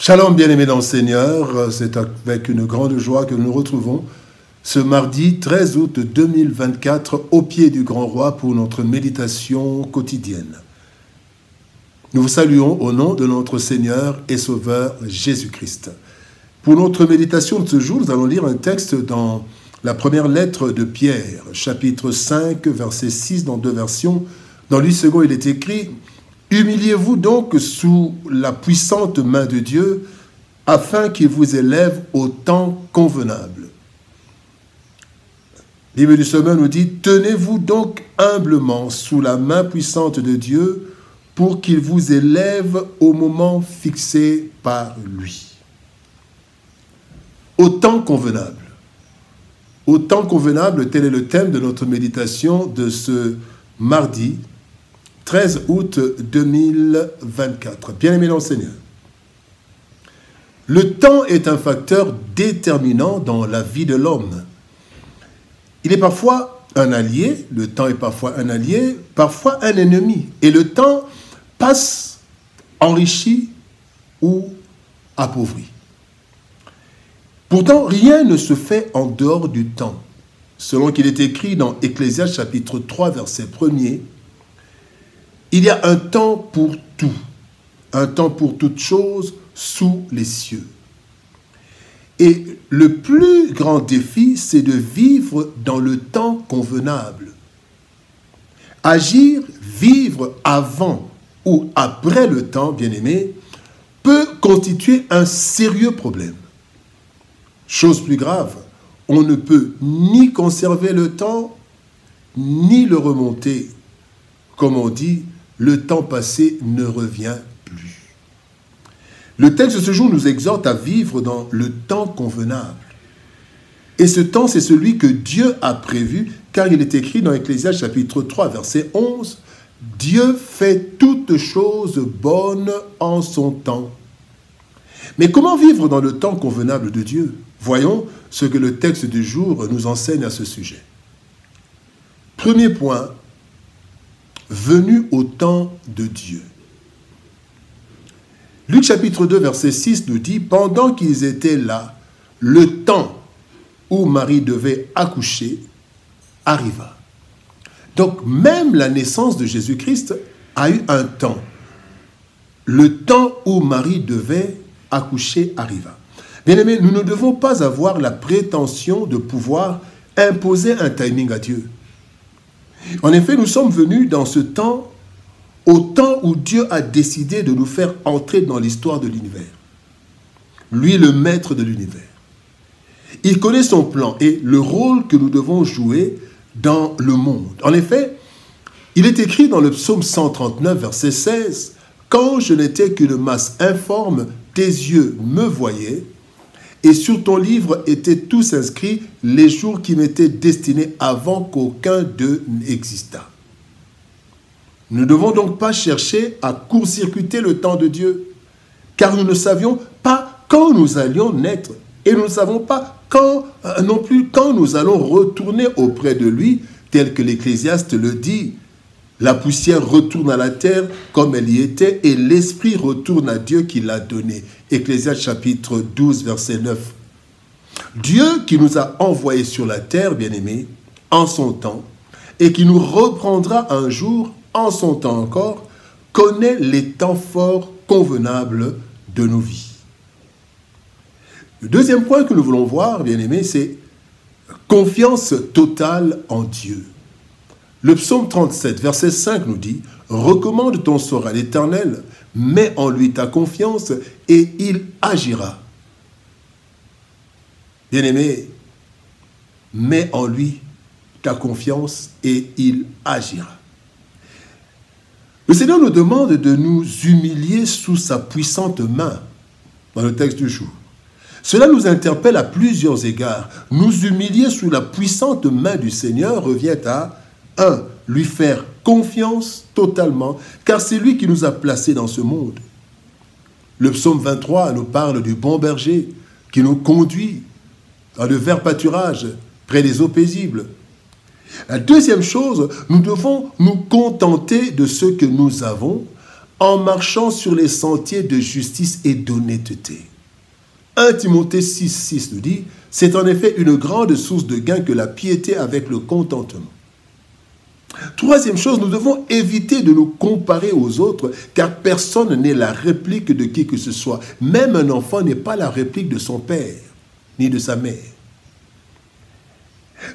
Shalom, bien-aimés dans le Seigneur, c'est avec une grande joie que nous nous retrouvons ce mardi 13 août 2024 au pied du Grand Roi pour notre méditation quotidienne. Nous vous saluons au nom de notre Seigneur et Sauveur Jésus-Christ. Pour notre méditation de ce jour, nous allons lire un texte dans la première lettre de Pierre, chapitre 5, verset 6 dans deux versions. Dans lui second, il est écrit « Humiliez-vous donc sous la puissante main de Dieu, afin qu'il vous élève au temps convenable. » La Bible du Semeur nous dit « Tenez-vous donc humblement sous la main puissante de Dieu, pour qu'il vous élève au moment fixé par lui. » Au temps convenable. Au temps convenable, tel est le thème de notre méditation de ce mardi 13 août 2024. Bien-aimés dans le Seigneur, le temps est un facteur déterminant dans la vie de l'homme. Il est parfois un allié, le temps est parfois un allié, parfois un ennemi. Et le temps passe enrichi ou appauvri. Pourtant, rien ne se fait en dehors du temps. Selon qu'il est écrit dans Ecclésiaste chapitre 3, verset 1er, il y a un temps pour tout, un temps pour toute chose sous les cieux. Et le plus grand défi, c'est de vivre dans le temps convenable. Agir, vivre avant ou après le temps, bien-aimé, peut constituer un sérieux problème. Chose plus grave, on ne peut ni conserver le temps, ni le remonter. Comme on dit, le temps passé ne revient plus. Le texte de ce jour nous exhorte à vivre dans le temps convenable. Et ce temps, c'est celui que Dieu a prévu, car il est écrit dans Ecclésiaste chapitre 3, verset 11, « Dieu fait toutes choses bonnes en son temps. » Mais comment vivre dans le temps convenable de Dieu? Voyons ce que le texte du jour nous enseigne à ce sujet. Premier point, venu au temps de Dieu. Luc chapitre 2, verset 6 nous dit « Pendant qu'ils étaient là, le temps où Marie devait accoucher arriva. » Donc même la naissance de Jésus-Christ a eu un temps. Le temps où Marie devait accoucher arriva. Bien-aimés, nous ne devons pas avoir la prétention de pouvoir imposer un timing à Dieu. En effet, nous sommes venus dans ce temps, au temps où Dieu a décidé de nous faire entrer dans l'histoire de l'univers. Lui, le maître de l'univers. Il connaît son plan et le rôle que nous devons jouer dans le monde. En effet, il est écrit dans le psaume 139, verset 16, « Quand je n'étais qu'une masse informe, tes yeux me voyaient, et sur ton livre étaient tous inscrits les jours qui m'étaient destinés avant qu'aucun d'eux n'existât. » Nous ne devons donc pas chercher à court-circuiter le temps de Dieu, car nous ne savions pas quand nous allions naître, et nous ne savons pas non plus quand nous allons retourner auprès de lui, tel que l'Ecclésiaste le dit. La poussière retourne à la terre comme elle y était, et l'esprit retourne à Dieu qui l'a donné. Ecclésiaste chapitre 12, verset 9. Dieu qui nous a envoyés sur la terre, bien-aimés, en son temps, et qui nous reprendra un jour, en son temps encore, connaît les temps forts convenables de nos vies. Le deuxième point que nous voulons voir, bien-aimés, c'est confiance totale en Dieu. Le psaume 37, verset 5 nous dit « Recommande ton sort à l'Éternel, mets en lui ta confiance et il agira. » Bien-aimé, mets en lui ta confiance et il agira. Le Seigneur nous demande de nous humilier sous sa puissante main, dans le texte du jour. Cela nous interpelle à plusieurs égards. Nous humilier sous la puissante main du Seigneur revient à 1. Lui faire confiance totalement, car c'est lui qui nous a placés dans ce monde. Le psaume 23 nous parle du bon berger qui nous conduit dans le vert pâturage, près des eaux paisibles. La deuxième chose, nous devons nous contenter de ce que nous avons en marchant sur les sentiers de justice et d'honnêteté. 1 Timothée 6,6 nous dit, c'est en effet une grande source de gain que la piété avec le contentement. Troisième chose, nous devons éviter de nous comparer aux autres, car personne n'est la réplique de qui que ce soit. Même un enfant n'est pas la réplique de son père, ni de sa mère.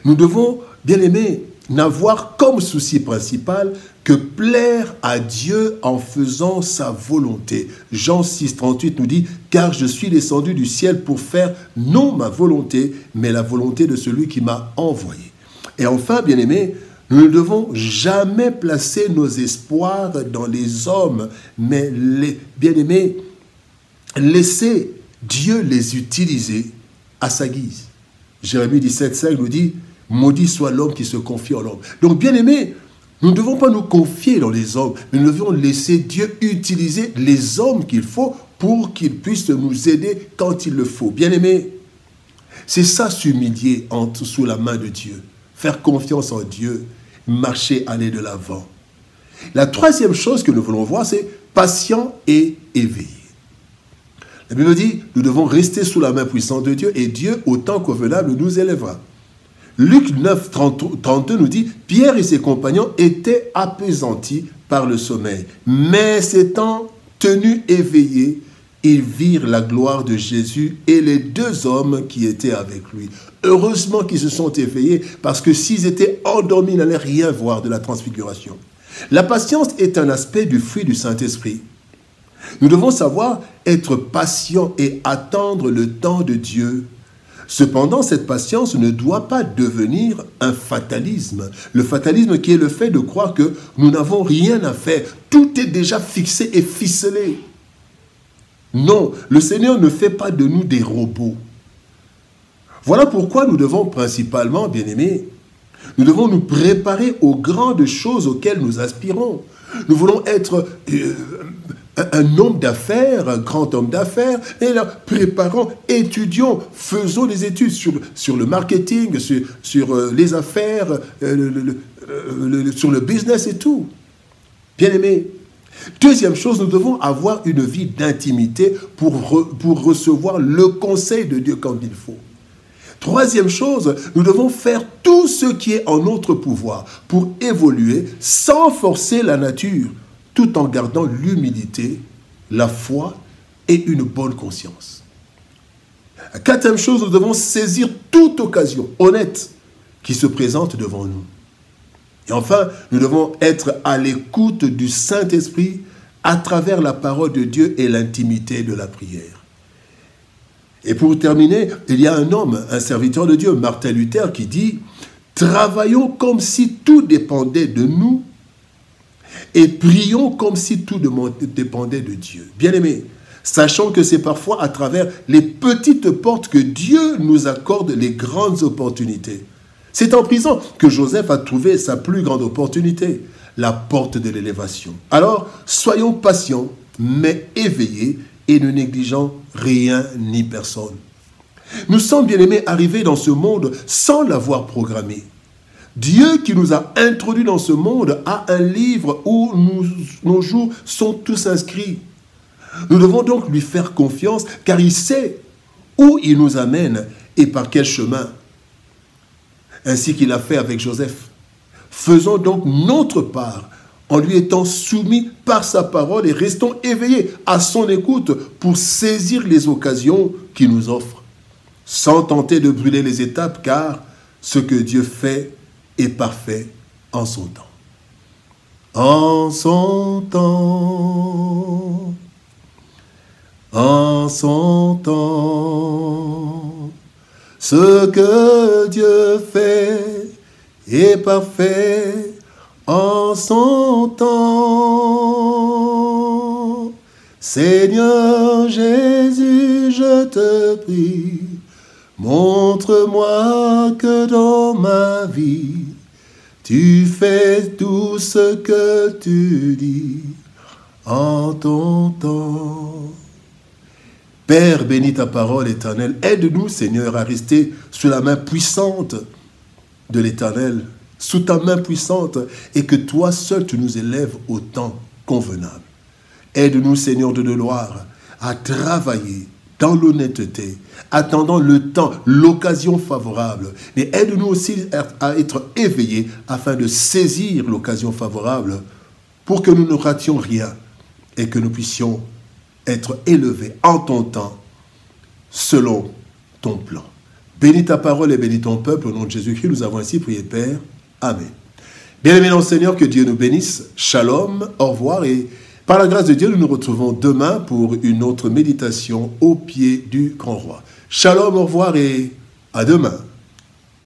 Nous devons, bien aimés, n'avoir comme souci principal que plaire à Dieu en faisant sa volonté. Jean 6,38 nous dit, « Car je suis descendu du ciel pour faire non ma volonté, mais la volonté de celui qui m'a envoyé. » Et enfin, bien aimés, nous ne devons jamais placer nos espoirs dans les hommes, mais, bien aimés, laisser Dieu les utiliser à sa guise. Jérémie 17,5 nous dit, « Maudit soit l'homme qui se confie en l'homme. » Donc, bien aimés, nous ne devons pas nous confier dans les hommes, mais nous devons laisser Dieu utiliser les hommes qu'il faut pour qu'ils puissent nous aider quand il le faut. Bien aimés, c'est ça s'humilier sous la main de Dieu. Faire confiance en Dieu, marcher, aller de l'avant. La troisième chose que nous voulons voir, c'est patient et éveillé. La Bible dit, nous devons rester sous la main puissante de Dieu et Dieu, au temps convenable, nous élèvera. Luc 9, 32 nous dit, Pierre et ses compagnons étaient apaisantis par le sommeil, mais s'étant tenus éveillés, ils virent la gloire de Jésus et les deux hommes qui étaient avec lui. Heureusement qu'ils se sont éveillés, parce que s'ils étaient endormis, ils n'allaient rien voir de la transfiguration. La patience est un aspect du fruit du Saint-Esprit. Nous devons savoir être patients et attendre le temps de Dieu. Cependant, cette patience ne doit pas devenir un fatalisme. Le fatalisme qui est le fait de croire que nous n'avons rien à faire. Tout est déjà fixé et ficelé. Non, le Seigneur ne fait pas de nous des robots. Voilà pourquoi nous devons principalement, bien-aimés, nous devons nous préparer aux grandes choses auxquelles nous aspirons. Nous voulons être un homme d'affaires, un grand homme d'affaires, et là, préparons, étudions, faisons des études sur le marketing, sur les affaires, sur le business et tout. Bien-aimés, deuxième chose, nous devons avoir une vie d'intimité pour recevoir le conseil de Dieu comme il faut. Troisième chose, nous devons faire tout ce qui est en notre pouvoir pour évoluer sans forcer la nature, tout en gardant l'humilité, la foi et une bonne conscience. Quatrième chose, nous devons saisir toute occasion honnête qui se présente devant nous. Et enfin, nous devons être à l'écoute du Saint-Esprit à travers la parole de Dieu et l'intimité de la prière. Et pour terminer, il y a un homme, un serviteur de Dieu, Martin Luther, qui dit « Travaillons comme si tout dépendait de nous et prions comme si tout dépendait de Dieu. » Bien-aimés, sachant que c'est parfois à travers les petites portes que Dieu nous accorde les grandes opportunités. C'est en prison que Joseph a trouvé sa plus grande opportunité, la porte de l'élévation. Alors, soyons patients, mais éveillés et ne négligeant rien ni personne. Nous sommes, bien-aimés, arrivés dans ce monde sans l'avoir programmé. Dieu qui nous a introduits dans ce monde a un livre où nos jours sont tous inscrits. Nous devons donc lui faire confiance car il sait où il nous amène et par quel chemin. Ainsi qu'il a fait avec Joseph. Faisons donc notre part en lui étant soumis par sa parole et restons éveillés à son écoute pour saisir les occasions qu'il nous offre, sans tenter de brûler les étapes, car ce que Dieu fait est parfait en son temps. En son temps, en son temps, ce que Dieu fait est parfait en son temps. Seigneur Jésus, je te prie, montre-moi que dans ma vie, tu fais tout ce que tu dis en ton temps. Père, bénis ta parole éternelle. Aide-nous, Seigneur, à rester sous la main puissante de l'Éternel, sous ta main puissante, et que toi seul tu nous élèves au temps convenable. Aide-nous, Seigneur de gloire, à travailler dans l'honnêteté, attendant le temps, l'occasion favorable. Mais aide-nous aussi à être éveillés afin de saisir l'occasion favorable pour que nous ne rations rien et que nous puissions être élevés en ton temps selon ton plan. Bénis ta parole et bénis ton peuple. Au nom de Jésus-Christ, nous avons ainsi prié, Père. Amen. Bien-aimés dans le Seigneur, que Dieu nous bénisse. Shalom, au revoir et par la grâce de Dieu, nous nous retrouvons demain pour une autre méditation au pied du grand roi. Shalom, au revoir et à demain.